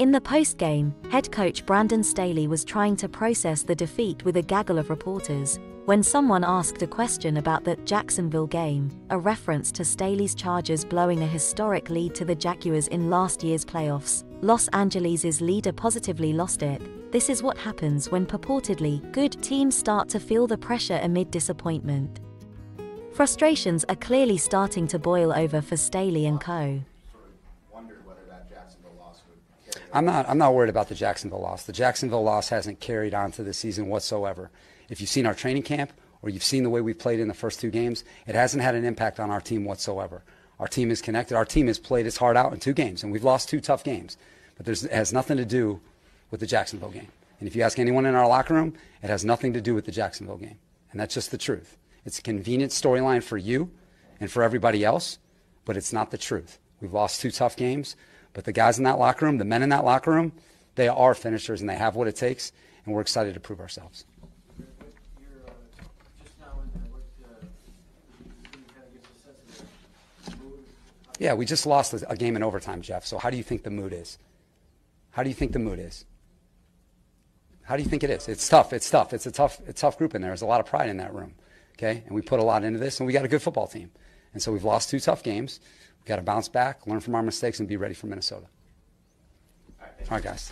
In the post-game, head coach Brandon Staley was trying to process the defeat with a gaggle of reporters when someone asked a question about the Jacksonville game, a reference to Staley's Chargers blowing a historic lead to the Jaguars in last year's playoffs. Los Angeles' leader positively lost it. This is what happens when purportedly good teams start to feel the pressure amid disappointment. Frustrations are clearly starting to boil over for Staley and co. I'm not worried about the Jacksonville loss. The Jacksonville loss hasn't carried on to the season whatsoever. If you've seen our training camp or you've seen the way we played in the first 2 games, it hasn't had an impact on our team whatsoever. Our team is connected. Our team has played its heart out in 2 games, and we've lost 2 tough games. But it has nothing to do with the Jacksonville game. And if you ask anyone in our locker room, it has nothing to do with the Jacksonville game. And that's just the truth. It's a convenient storyline for you and for everybody else, but it's not the truth. We've lost 2 tough games, but the guys in that locker room, the men in that locker room, they are finishers and they have what it takes, and we're excited to prove ourselves. Yeah, we just lost a game in overtime, Jeff. So how do you think the mood is? How do you think the mood is? How do you think it is? It's tough. It's tough. It's a tough group in there. There's a lot of pride in that room. Okay? And we put a lot into this, and we got a good football team. And so we've lost 2 tough games. We've got to bounce back, learn from our mistakes, and be ready for Minnesota. All right, guys.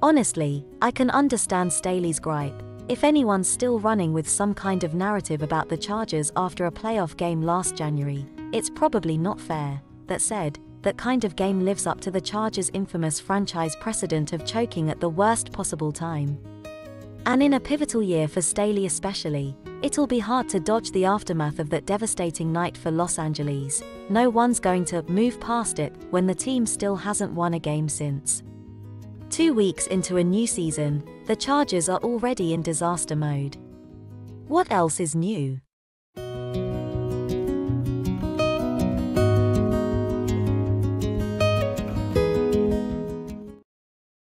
Honestly, I can understand Staley's gripe. If anyone's still running with some kind of narrative about the Chargers after a playoff game last January, it's probably not fair. That said, that kind of game lives up to the Chargers' infamous franchise precedent of choking at the worst possible time. And in a pivotal year for Staley especially, it'll be hard to dodge the aftermath of that devastating night for Los Angeles. No one's going to move past it when the team still hasn't won a game since. 2 weeks into a new season, the Chargers are already in disaster mode. What else is new?